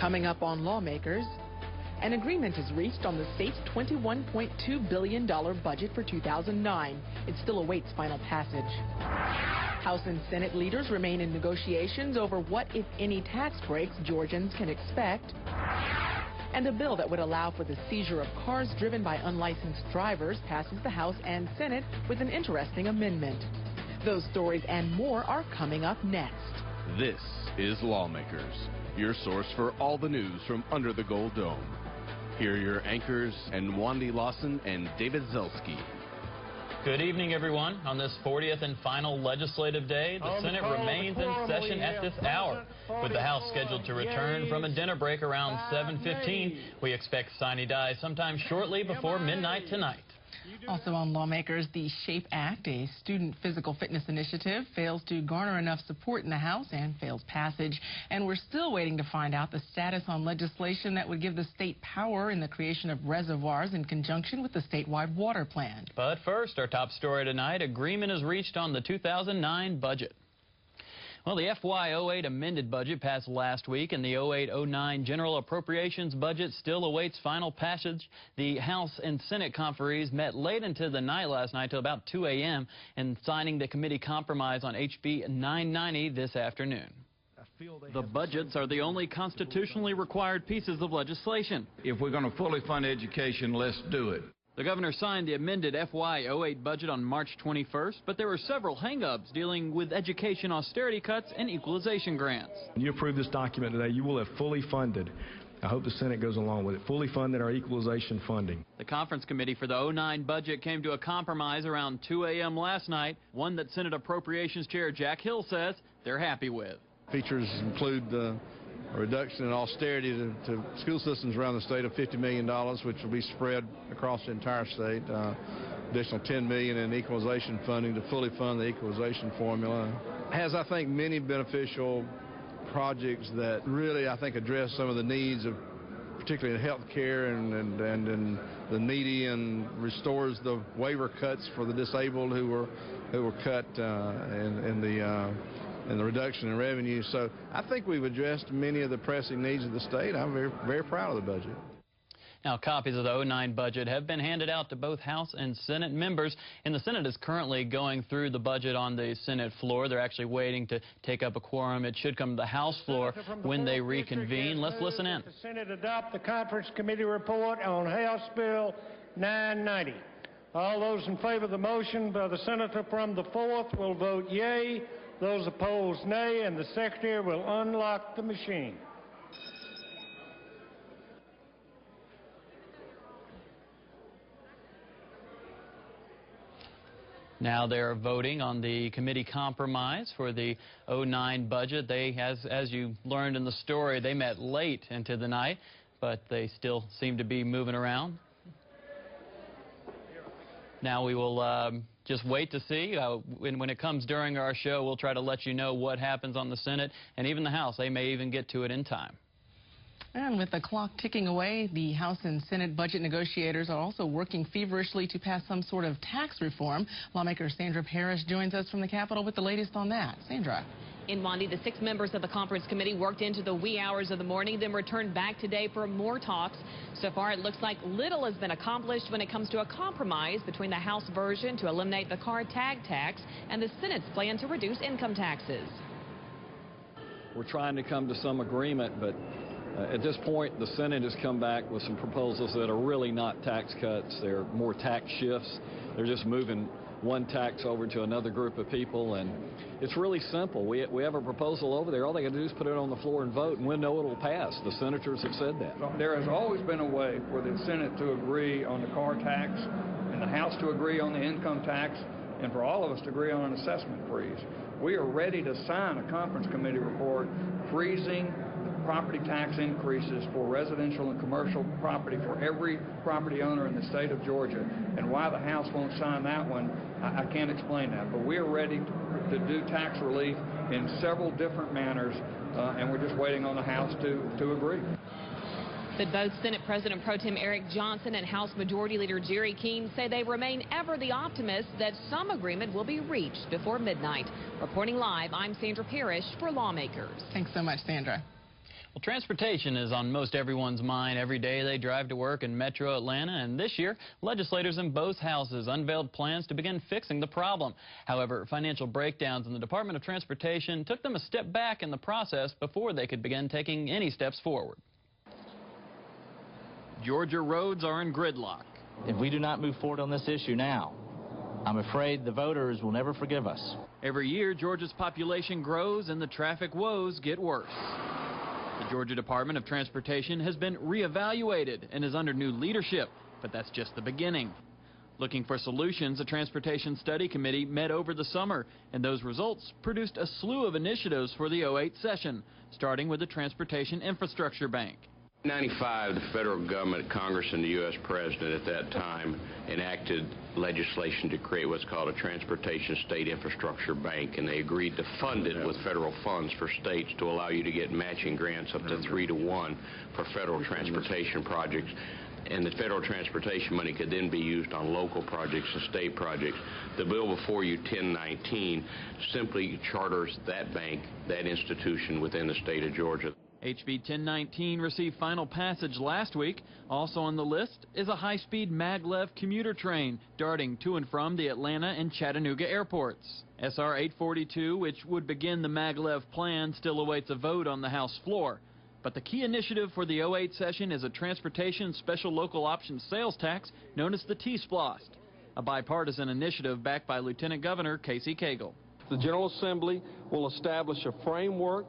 Coming up on Lawmakers, an agreement is reached on the state's $21.2 billion budget for 2009. It still awaits final passage. House and Senate leaders remain in negotiations over what, if any, tax breaks Georgians can expect. And a bill that would allow for the seizure of cars driven by unlicensed drivers passes the House and Senate with an interesting amendment. Those stories and more are coming up next. This is Lawmakers, your source for all the news from under the Gold Dome. Here are your anchors, Nwandi, Lawson, and David Zelski. Good evening, everyone. On this 40th and final legislative day, the Senate remains in session at this hour. With the House scheduled to return from a dinner break around 7:15, we expect Sine Die sometime shortly before midnight tonight. Also on Lawmakers, the SHAPE Act, a student physical fitness initiative, fails to garner enough support in the House and fails passage. And we're still waiting to find out the status on legislation that would give the state power in the creation of reservoirs in conjunction with the statewide water plan. But first, our top story tonight, agreement is reached on the 2009 budget. Well, the FY08 amended budget passed last week, and the 08-09 general appropriations budget still awaits final passage. The House and Senate conferees met late into the night last night till about 2 a.m. and signing the committee compromise on HB 990 this afternoon. The budgets are the only constitutionally required pieces of legislation. If we're going to fully fund education, let's do it. The governor signed the amended FY08 budget on March 21st, but there were several hang-ups dealing with education austerity cuts and equalization grants. When you approve this document today, you will have fully funded. I hope the Senate goes along with it. Fully funded our equalization funding. The conference committee for the 09 budget came to a compromise around 2 a.m. last night, one that Senate Appropriations Chair Jack Hill says they're happy with. Features include a reduction in austerity to school systems around the state of $50 million, which will be spread across the entire state. Additional $10 million in equalization funding to fully fund the equalization formula. Has, I think, many beneficial projects that really, I think, address some of the needs of particularly in health care and the needy, and restores the waiver cuts for the disabled who were cut and the reduction in revenue. So I think we've addressed many of the pressing needs of the state. I'm very, very proud of the budget. Now, copies of the 09 budget have been handed out to both House and Senate members, and the Senate is currently going through the budget on the Senate floor. They're actually waiting to take up a quorum. It should come to the House floor when they reconvene. Let's listen in. The Senate adopt the conference committee report on House Bill 990. All those in favor of the motion by the senator from the 4th will vote yea. Those opposed, nay, and the secretary will unlock the machine. Now they're voting on the committee compromise for the 09 budget. They, as you learned in the story, they met late into the night, but they still seem to be moving around. Now we will just wait to see. When it comes during our show, we'll try to let you know what happens on the Senate and even the House. They may even get to it in time. And with the clock ticking away, the House and Senate budget negotiators are also working feverishly to pass some sort of tax reform. Lawmaker Sandra Parrish joins us from the Capitol with the latest on that. Sandra. In Nwandi, the 6 members of the conference committee worked into the wee hours of the morning, then returned back today for more talks. So far, it looks like little has been accomplished when it comes to a compromise between the House version to eliminate the car tag tax and the Senate's plan to reduce income taxes. We're trying to come to some agreement, but at this point, the Senate has come back with some proposals that are really not tax cuts. They're more tax shifts. They're just moving one tax over to another group of people, and it's really simple. We have a proposal over there. All they got to do is put it on the floor and vote, and we'll know it'll pass. The senators have said that. There has always been a way for the Senate to agree on the car tax and the House to agree on the income tax, and for all of us to agree on an assessment freeze. We are ready to sign a conference committee report freezing property tax increases for residential and commercial property for every property owner in the state of Georgia. And why the House won't sign that one, I can't explain that. But we are ready to do tax relief in several different manners, and we're just waiting on the House to agree. But both Senate President Pro Tem Eric Johnson and House Majority Leader Jerry Keene say they remain ever the optimists that some agreement will be reached before midnight. Reporting live, I'm Sandra Parrish for Lawmakers. Thanks so much, Sandra. Well, transportation is on most everyone's mind every day they drive to work in Metro Atlanta, and this year, legislators in both houses unveiled plans to begin fixing the problem. However, financial breakdowns in the Department of Transportation took them a step back in the process before they could begin taking any steps forward. Georgia roads are in gridlock. If we do not move forward on this issue now, I'm afraid the voters will never forgive us. Every year, Georgia's population grows and the traffic woes get worse. The Georgia Department of Transportation has been reevaluated and is under new leadership, but that's just the beginning. Looking for solutions, a transportation study committee met over the summer, and those results produced a slew of initiatives for the 08 session, starting with the Transportation Infrastructure Bank. In 1995, the federal government, Congress, and the U.S. President at that time enacted legislation to create what's called a Transportation State Infrastructure Bank, and they agreed to fund it with federal funds for states to allow you to get matching grants up to 3-to-1 for federal transportation projects. And the federal transportation money could then be used on local projects and state projects. The bill before you, 1019, simply charters that bank, that institution within the state of Georgia. HB 1019 received final passage last week. Also on the list is a high-speed maglev commuter train darting to and from the Atlanta and Chattanooga airports. SR 842, which would begin the maglev plan, still awaits a vote on the House floor. But the key initiative for the 08 session is a transportation special local option sales tax known as the T-Splost, a bipartisan initiative backed by Lieutenant Governor Casey Cagle. The General Assembly will establish a framework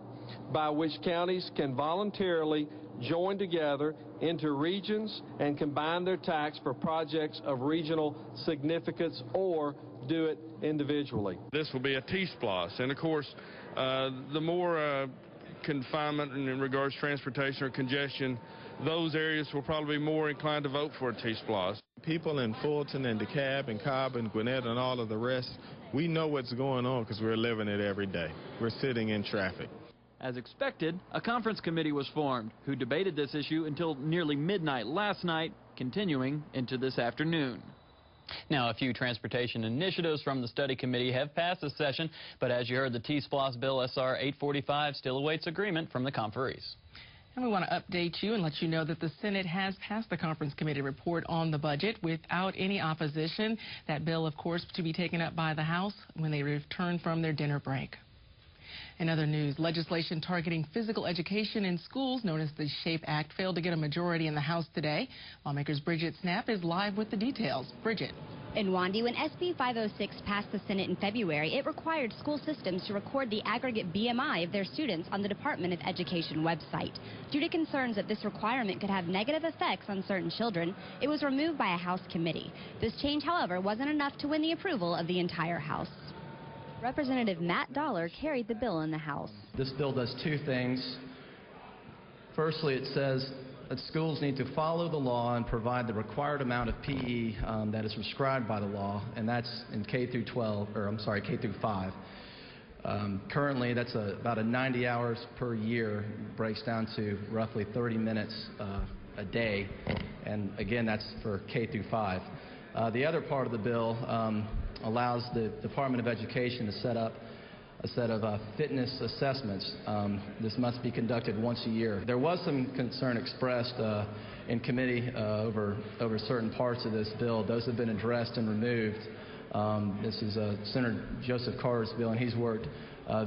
by which counties can voluntarily join together into regions and combine their tax for projects of regional significance or do it individually. This will be a T-Splost, and of course, the more confinement in regards to transportation or congestion, those areas will probably be more inclined to vote for a T-Splost. People in Fulton and DeKalb and Cobb and Gwinnett and all of the rest, we know what's going on because we're living it every day. We're sitting in traffic. As expected, a conference committee was formed who debated this issue until nearly midnight last night, continuing into this afternoon. Now, a few transportation initiatives from the study committee have passed this session, but as you heard, the T-Splost bill SR 845 still awaits agreement from the conferees. And we want to update you and let you know that the Senate has passed the conference committee report on the budget without any opposition. That bill, of course, to be taken up by the House when they return from their dinner break. In other news, legislation targeting physical education in schools, known as the SHAPE Act, failed to get a majority in the House today. Lawmakers Bridget Snap is live with the details. Bridget. In Nwandi, when SB 506 passed the Senate in February, it required school systems to record the aggregate BMI of their students on the Department of Education website. Due to concerns that this requirement could have negative effects on certain children, it was removed by a House committee. This change, however, wasn't enough to win the approval of the entire House. Representative Matt Dollar carried the bill in the House. This bill does two things. Firstly, it says that schools need to follow the law and provide the required amount of PE that is prescribed by the law, and that's in K through 5. Currently, that's about 90 hours per year. It breaks down to roughly 30 minutes a day, and again, that's for K through 5. The other part of the bill allows the Department of Education to set up a set of fitness assessments. This must be conducted once a year. There was some concern expressed in committee over certain parts of this bill. Those have been addressed and removed. This is Senator Joseph Carter's bill, and he's worked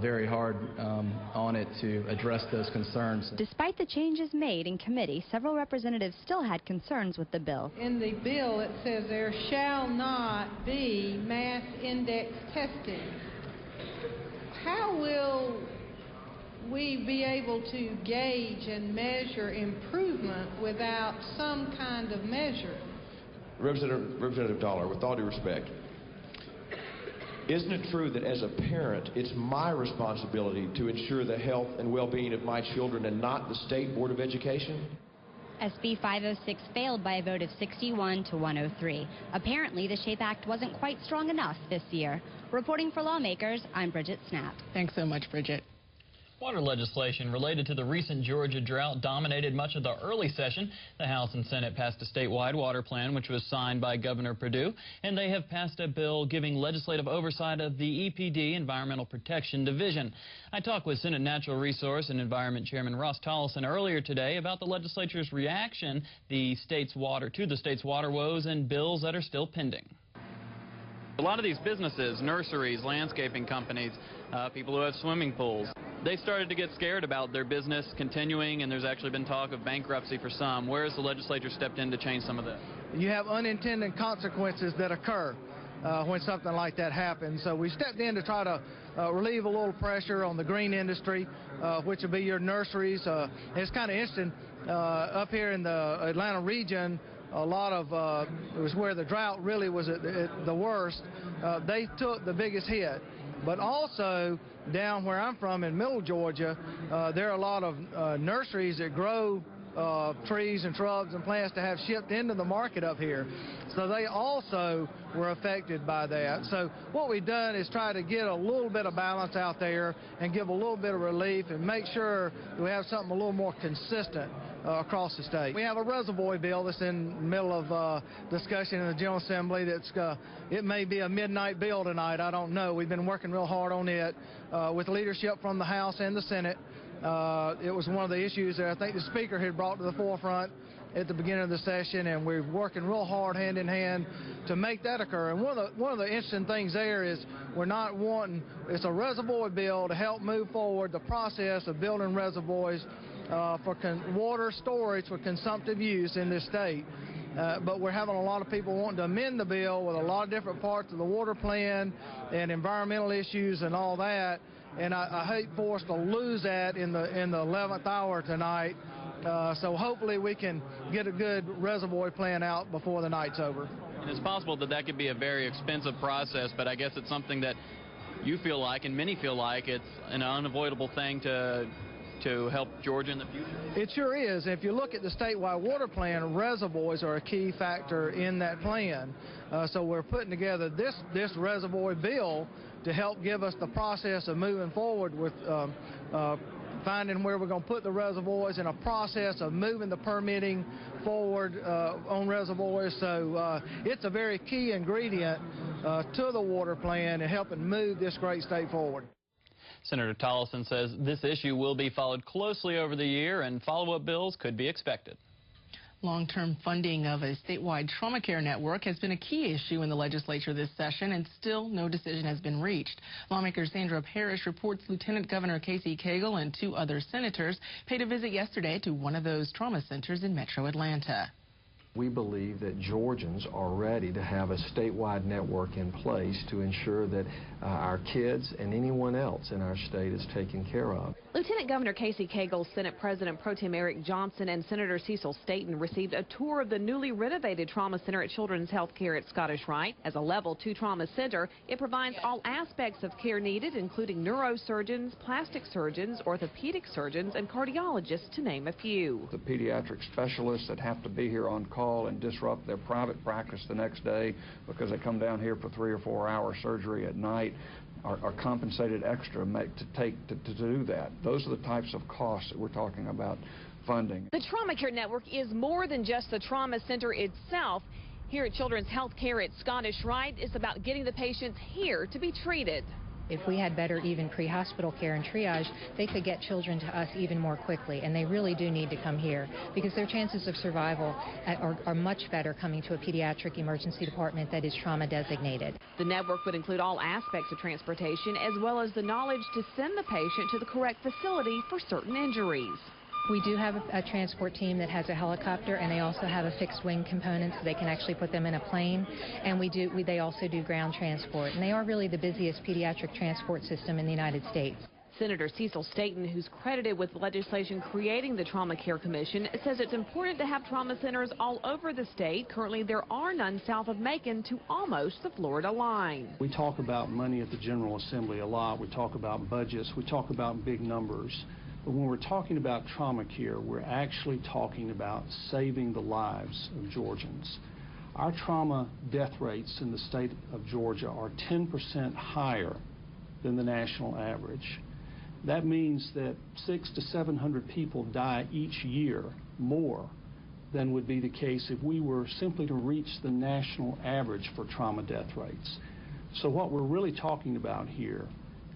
very hard on it to address those concerns. Despite the changes made in committee, several representatives still had concerns with the bill. In the bill, it says there shall not be mass index testing. How will we be able to gauge and measure improvement without some kind of measure? Representative Dollar, with all due respect, isn't it true that as a parent, it's my responsibility to ensure the health and well-being of my children and not the State Board of Education? SB 506 failed by a vote of 61 to 103. Apparently, the SHAPE Act wasn't quite strong enough this year. Reporting for Lawmakers, I'm Bridget Snap. Thanks so much, Bridget. Water legislation related to the recent Georgia drought dominated much of the early session. The House and Senate passed a statewide water plan, which was signed by Governor Perdue, and they have passed a bill giving legislative oversight of the EPD, Environmental Protection Division. I talked with Senate Natural Resource and Environment Chairman Ross Tolleson earlier today about the legislature's reaction to the state's water woes and bills that are still pending. A lot of these businesses, nurseries, landscaping companies, people who have swimming pools, they started to get scared about their business continuing, and there's actually been talk of bankruptcy for some. Where has the legislature stepped in to change some of this? You have unintended consequences that occur when something like that happens. So we stepped in to try to relieve a little pressure on the green industry, which will be your nurseries. It's kind of interesting, up here in the Atlanta region, a lot of, it was where the drought really was at the worst. They took the biggest hit. But also, down where I'm from in Middle Georgia, there are a lot of nurseries that grow trees and shrubs and plants to have shipped into the market up here. So they also were affected by that. So what we've done is try to get a little bit of balance out there and give a little bit of relief and make sure that we have something a little more consistent across the state. We have a reservoir bill that's in the middle of discussion in the General Assembly. It may be a midnight bill tonight. I don't know. We've been working real hard on it with leadership from the House and the Senate. It was one of the issues that I think the Speaker had brought to the forefront at the beginning of the session, and we're working real hard hand in hand to make that occur. And one of the interesting things there is we're not wanting, it's a reservoir bill to help move forward the process of building reservoirs for water storage for consumptive use in this state. But we're having a lot of people wanting to amend the bill with a lot of different parts of the water plan and environmental issues and all that. And I hate for us to lose that in the 11th hour tonight. So hopefully we can get a good reservoir plan out before the night's over. And it's possible that that could be a very expensive process, but I guess it's something that you feel like, and many feel like, it's an unavoidable thing to help Georgia in the future? It sure is. If you look at the statewide water plan, reservoirs are a key factor in that plan. So we're putting together this reservoir bill to help give us the process of moving forward with finding where we're going to put the reservoirs and a process of moving the permitting forward on reservoirs. So it's a very key ingredient to the water plan and helping move this great state forward. Senator Tolleson says this issue will be followed closely over the year, and follow-up bills could be expected. Long-term funding of a statewide trauma care network has been a key issue in the legislature this session, and still no decision has been reached. Lawmaker Sandra Parrish reports Lieutenant Governor Casey Cagle and 2 other senators paid a visit yesterday to one of those trauma centers in Metro Atlanta. We believe that Georgians are ready to have a statewide network in place to ensure that our kids and anyone else in our state is taken care of. Lieutenant Governor Casey Cagle, Senate President Pro Tem Eric Johnson, and Senator Cecil Staton received a tour of the newly renovated trauma center at Children's Health Care at Scottish Rite. As a Level 2 trauma center, it provides all aspects of care needed, including neurosurgeons, plastic surgeons, orthopedic surgeons, and cardiologists, to name a few. The pediatric specialists that have to be here on call and disrupt their private practice the next day because they come down here for 3 or 4 hour surgery at night are compensated extra to do that. Those are the types of costs that we're talking about funding. The Trauma Care Network is more than just the trauma center itself. Here at Children's Health Care at Scottish Rite, it's about getting the patients here to be treated. If we had better even pre-hospital care and triage, they could get children to us even more quickly, and they really do need to come here because their chances of survival are much better coming to a pediatric emergency department that is trauma designated. The network would include all aspects of transportation as well as the knowledge to send the patient to the correct facility for certain injuries. We do have a transport team that has a helicopter, and they also have a fixed wing component so they can actually put them in a plane. And they also do ground transport. And they are really the busiest pediatric transport system in the United States. Senator Cecil Staton, who's credited with legislation creating the Trauma Care Commission, says it's important to have trauma centers all over the state. Currently, there are none south of Macon to almost the Florida line. We talk about money at the General Assembly a lot. We talk about budgets. We talk about big numbers. But when we're talking about trauma care, we're actually talking about saving the lives of Georgians. Our trauma death rates in the state of Georgia are 10% higher than the national average. That means that 600 to 700 people die each year more than would be the case if we were simply to reach the national average for trauma death rates. So what we're really talking about here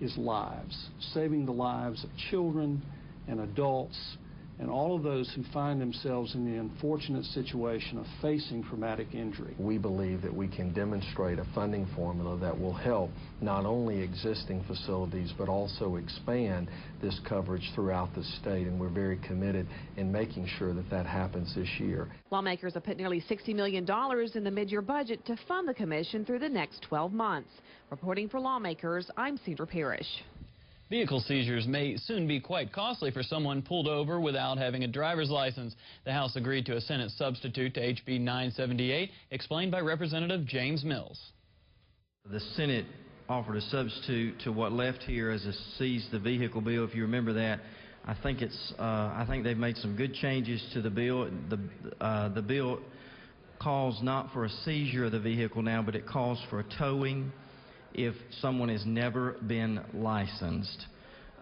is lives, saving the lives of children and adults and all of those who find themselves in the unfortunate situation of facing traumatic injury. We believe that we can demonstrate a funding formula that will help not only existing facilities but also expand this coverage throughout the state, and we're very committed in making sure that that happens this year. Lawmakers have put nearly $60 million in the mid-year budget to fund the commission through the next 12 months. Reporting for Lawmakers, I'm Cedra Parrish. Vehicle seizures may soon be quite costly for someone pulled over without having a driver's license. The House agreed to a Senate substitute to HB 978, explained by Representative James Mills. The Senate offered a substitute to what left here as a seize the vehicle bill. If you remember that, I think they've made some good changes to the bill. The bill calls not for a seizure of the vehicle now, but it calls for a towing if someone has never been licensed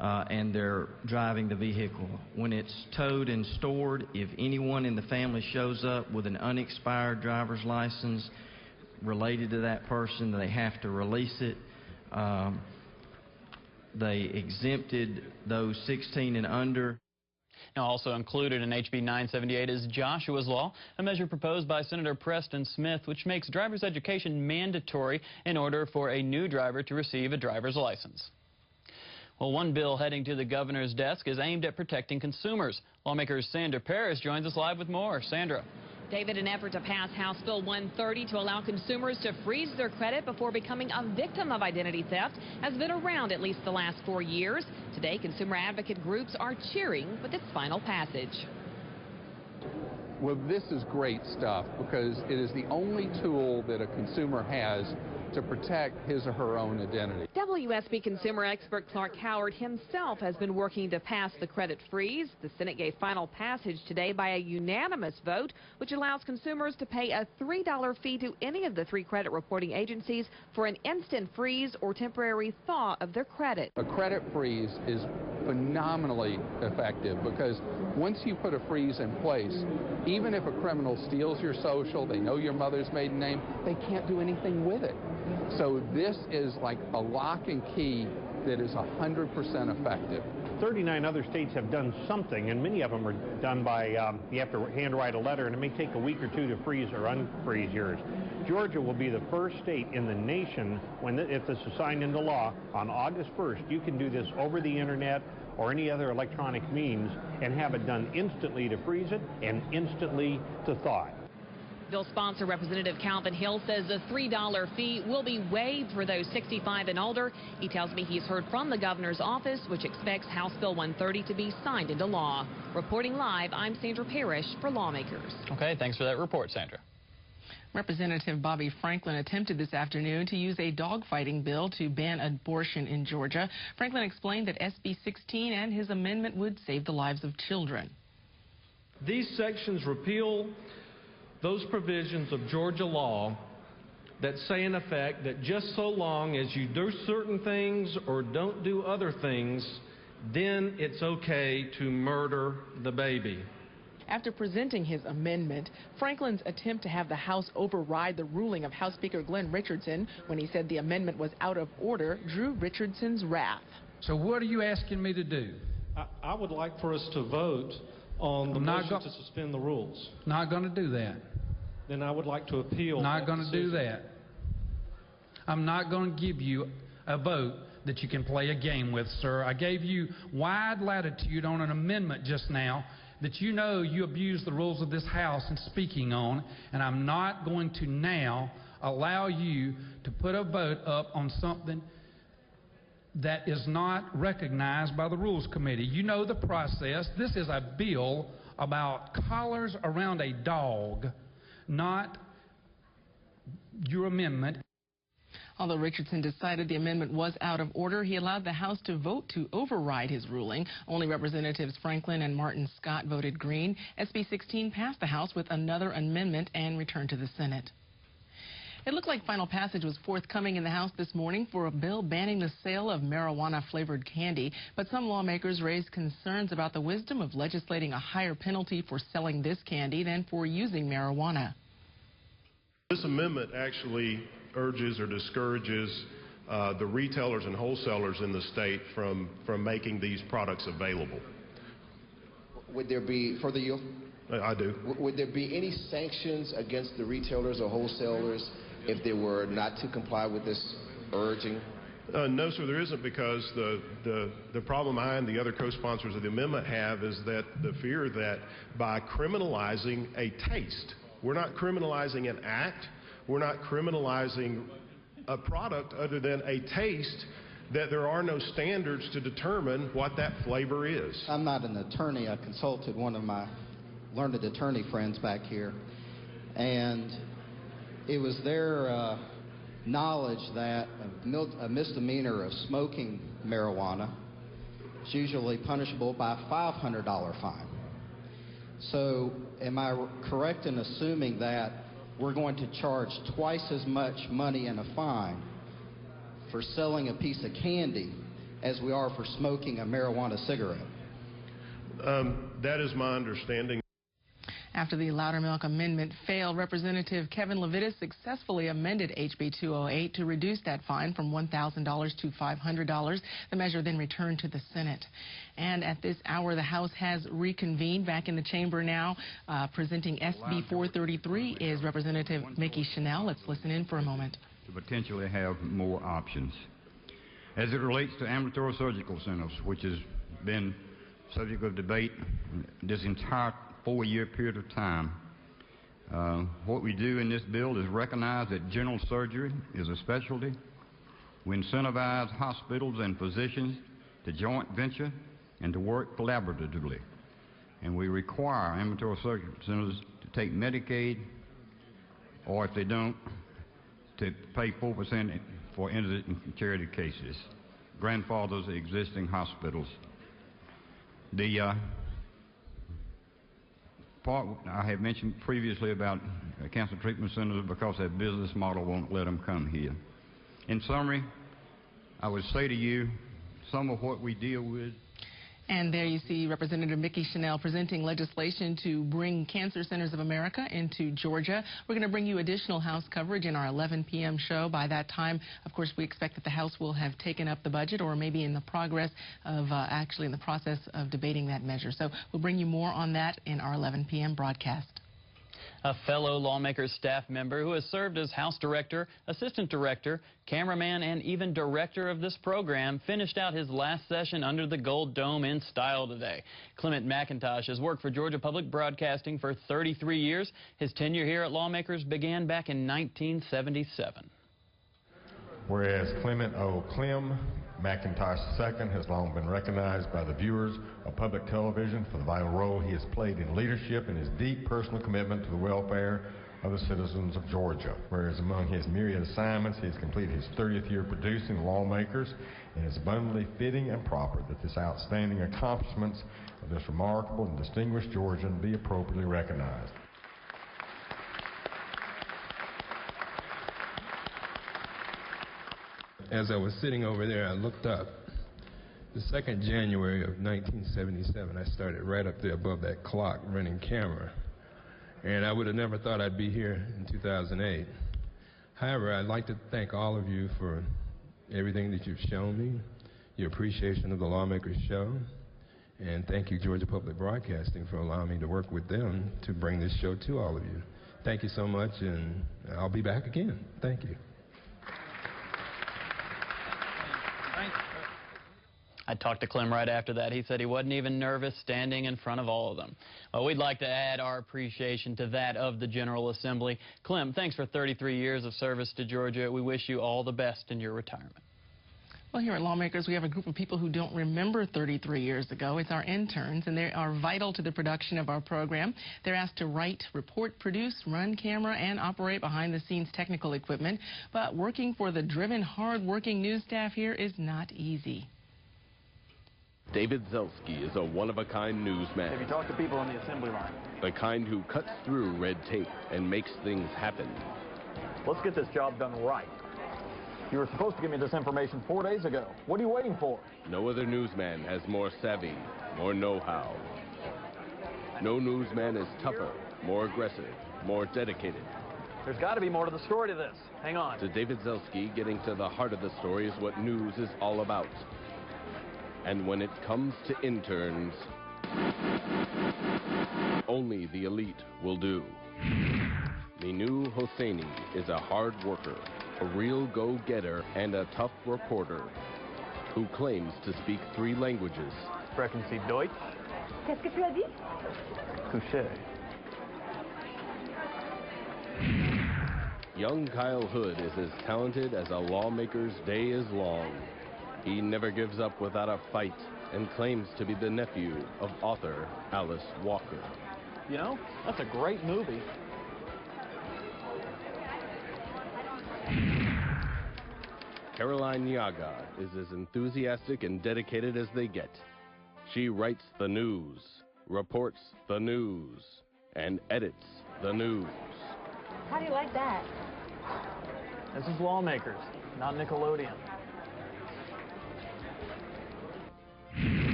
and they're driving the vehicle. When it's towed and stored, if anyone in the family shows up with an unexpired driver's license related to that person, they have to release it. They exempted those 16 and under. Now, also included in HB 978 is Joshua's Law, a measure proposed by Senator Preston Smith, which makes driver's education mandatory in order for a new driver to receive a driver's license. Well, one bill heading to the governor's desk is aimed at protecting consumers. Lawmakers Sandra Parrish joins us live with more. Sandra. David, an effort to pass House Bill 130 to allow consumers to freeze their credit before becoming a victim of identity theft has been around at least the last 4 years. Today, consumer advocate groups are cheering with its final passage. Well, this is great stuff because it is the only tool that a consumer has to protect his or her own identity. WSB consumer expert Clark Howard himself has been working to pass the credit freeze. The Senate gave final passage today by a unanimous vote, which allows consumers to pay a $3 fee to any of the 3 credit reporting agencies for an instant freeze or temporary thaw of their credit. A credit freeze is phenomenally effective because once you put a freeze in place, even if a criminal steals your social, they know your mother's maiden name, they can't do anything with it. So this is like a lock and key that is 100% effective. 39 other states have done something, and many of them are done by, you have to handwrite a letter, and it may take a week or 2 to freeze or unfreeze yours. Georgia will be the first state in the nation, if this is signed into law, on August 1st, you can do this over the internet or any other electronic means and have it done instantly to freeze it and instantly to thaw it. Bill sponsor Representative Calvin Hill says the $3 fee will be waived for those 65 and older. He tells me he's heard from the governor's office, which expects House Bill 130 to be signed into law. Reporting live, I'm Sandra Parrish for Lawmakers. Okay, thanks for that report, Sandra. Representative Bobby Franklin attempted this afternoon to use a dogfighting bill to ban abortion in Georgia. Franklin explained that SB 16 and his amendment would save the lives of children. These sections repeal those provisions of Georgia law that say in effect that just so long as you do certain things or don't do other things, then it's okay to murder the baby. After presenting his amendment, Franklin's attempt to have the House override the ruling of House Speaker Glenn Richardson when he said the amendment was out of order drew Richardson's wrath. So what are you asking me to do? I would like for us to vote on the motion to suspend the rules. Not going to do that. Then I would like to appeal. Not going to do that. I'm not going to give you a vote that you can play a game with, sir. I gave you wide latitude on an amendment just now that you know you abused the rules of this House in speaking on, and I'm not going to now allow you to put a vote up on something that is not recognized by the Rules Committee. You know the process. This is a bill about collars around a dog, not your amendment. Although Richardson decided the amendment was out of order, he allowed the House to vote to override his ruling. Only Representatives Franklin and Martin Scott voted green. SB 16 passed the House with another amendment and returned to the Senate. It looked like final passage was forthcoming in the House this morning for a bill banning the sale of marijuana-flavored candy, but some lawmakers raised concerns about the wisdom of legislating a higher penalty for selling this candy than for using marijuana. This amendment actually urges or discourages the retailers and wholesalers in the state from making these products available. Would there be, further yield? I do. Would there be any sanctions against the retailers or wholesalers if they were not to comply with this urging? No, sir, there isn't, because the problem I and the other co-sponsors of the amendment have is that the fear that by criminalizing a taste, we're not criminalizing an act, we're not criminalizing a product other than a taste, that there are no standards to determine what that flavor is. I'm not an attorney. I consulted one of my learned attorney friends back here, and it was their knowledge that a misdemeanor of smoking marijuana is usually punishable by a $500 fine. So am I correct in assuming that we're going to charge twice as much money in a fine for selling a piece of candy as we are for smoking a marijuana cigarette? That is my understanding. After the Loudermilk amendment failed, Representative Kevin Levitas successfully amended HB 208 to reduce that fine from $1,000 to $500. The measure then returned to the Senate. And at this hour, the House has reconvened. Back in the chamber now, presenting SB 433 is Representative Mickey Chanel. Let's listen in for a moment. To potentially have more options. As it relates to ambulatory surgical centers, which has been subject of debate this entire 4-year period of time, what we do in this bill is recognize that general surgery is a specialty. We incentivize hospitals and physicians to joint venture and to work collaboratively. And we require ambulatory surgical centers to take Medicaid, or if they don't, to pay 4% for indigent charity cases, grandfathers existing hospitals. The part I have mentioned previously about cancer treatment centers, because their business model won't let them come here. In summary, I would say to you, some of what we deal with. And there you see Representative Mickey Chanel presenting legislation to bring Cancer Centers of America into Georgia. We're going to bring you additional House coverage in our 11 p.m. show. By that time, of course, we expect that the House will have taken up the budget, or maybe in the progress of actually in the process of debating that measure. So we'll bring you more on that in our 11 p.m. broadcast. A fellow Lawmakers staff member who has served as House Director, Assistant Director, cameraman, and even Director of this program finished out his last session under the Gold Dome in style today. Clem McIntosh has worked for Georgia Public Broadcasting for 33 years. His tenure here at Lawmakers began back in 1977. Whereas Clem McIntosh II has long been recognized by the viewers of public television for the vital role he has played in leadership and his deep personal commitment to the welfare of the citizens of Georgia. Whereas among his myriad assignments, he has completed his 30th year producing Lawmakers, and it's abundantly fitting and proper that this outstanding accomplishments of this remarkable and distinguished Georgian be appropriately recognized. As I was sitting over there, I looked up. The 2nd January of 1977, I started right up there above that clock running camera. And I would have never thought I'd be here in 2008. However, I'd like to thank all of you for everything that you've shown me, your appreciation of the Lawmakers show, and thank you, Georgia Public Broadcasting, for allowing me to work with them to bring this show to all of you. Thank you so much, and I'll be back again. Thank you. I talked to Clem right after that. He said he wasn't even nervous standing in front of all of them. Well, we'd like to add our appreciation to that of the General Assembly. Clem, thanks for 33 years of service to Georgia. We wish you all the best in your retirement. Well, here at Lawmakers, we have a group of people who don't remember 33 years ago. It's our interns, and they are vital to the production of our program. They're asked to write, report, produce, run camera, and operate behind-the-scenes technical equipment. But working for the driven, hard-working news staff here is not easy. David Zelski is a one-of-a-kind newsman. Have you talked to people on the assembly line? The kind who cuts through red tape and makes things happen. Let's get this job done right. You were supposed to give me this information 4 days ago. What are you waiting for? No other newsman has more savvy, more know-how. No newsman is tougher, more aggressive, more dedicated. There's got to be more to the story to this. Hang on. To David Zelski, getting to the heart of the story is what news is all about. And when it comes to interns, only the elite will do. Minu Hosseini is a hard worker, a real go-getter, and a tough reporter who claims to speak 3 languages. Sprechen Sie Deutsch? Qu'est-ce que tu as dit? Touché. Young Kyle Hood is as talented as a lawmaker's day is long. He never gives up without a fight and claims to be the nephew of author Alice Walker. You know, that's a great movie. Caroline Nyaga is as enthusiastic and dedicated as they get. She writes the news, reports the news, and edits the news. How do you like that? This is Lawmakers, not Nickelodeon.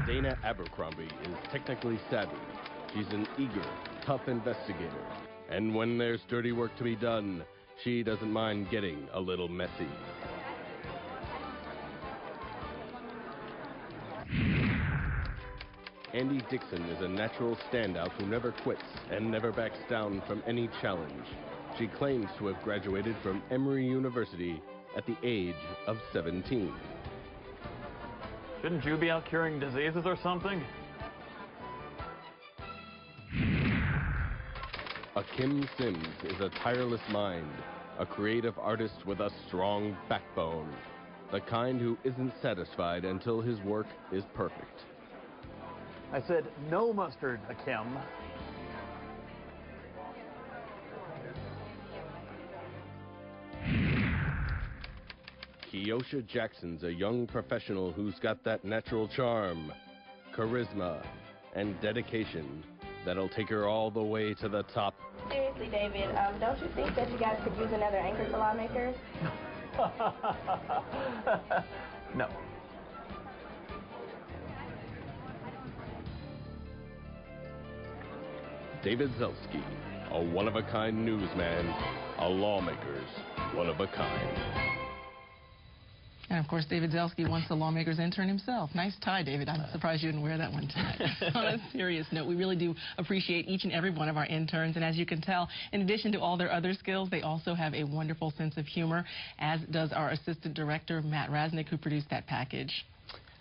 Dana Abercrombie is technically savvy. She's an eager, tough investigator. And when there's dirty work to be done, she doesn't mind getting a little messy. Andy Dixon is a natural standout who never quits and never backs down from any challenge. She claims to have graduated from Emory University at the age of 17. Shouldn't you be out curing diseases or something? Kim Sims is a tireless mind, a creative artist with a strong backbone, the kind who isn't satisfied until his work is perfect. I said no mustard, Kim. Keosha Jackson's a young professional who's got that natural charm, charisma, and dedication that'll take her all the way to the top. Seriously, David, don't you think that you guys could use another anchor for Lawmakers? No. David Zelski, a one-of-a-kind newsman, a Lawmakers one-of-a-kind. And, of course, David Zelski wants the Lawmakers intern himself. Nice tie, David. I'm surprised you didn't wear that one tonight. On a serious note, we really do appreciate each and every one of our interns. And as you can tell, in addition to all their other skills, they also have a wonderful sense of humor, as does our assistant director, Matt Rasnick, who produced that package.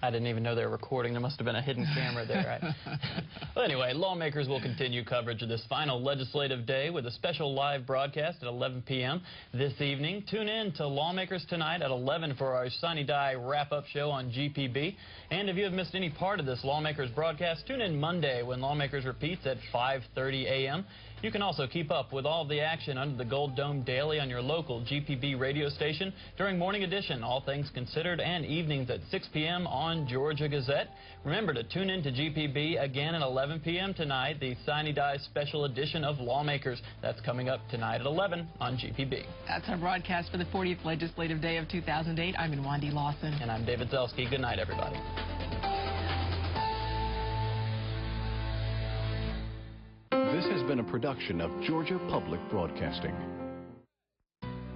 I didn't even know they were recording. There must have been a hidden camera there. Well, anyway, Lawmakers will continue coverage of this final legislative day with a special live broadcast at 11 p.m. this evening. Tune in to Lawmakers tonight at 11 for our Sine Die wrap-up show on GPB. And if you have missed any part of this Lawmakers broadcast, tune in Monday when Lawmakers repeats at 5:30 a.m. You can also keep up with all the action under the Gold Dome daily on your local GPB radio station during Morning Edition, All Things Considered, and evenings at 6 p.m. on Georgia Gazette. Remember to tune in to GPB again at 11 p.m. tonight, the Sine Die special edition of Lawmakers. That's coming up tonight at 11 on GPB. That's our broadcast for the 40th legislative day of 2008. I'm Nwandi Lawson. And I'm David Zelski. Good night, everybody. This has been a production of Georgia Public Broadcasting.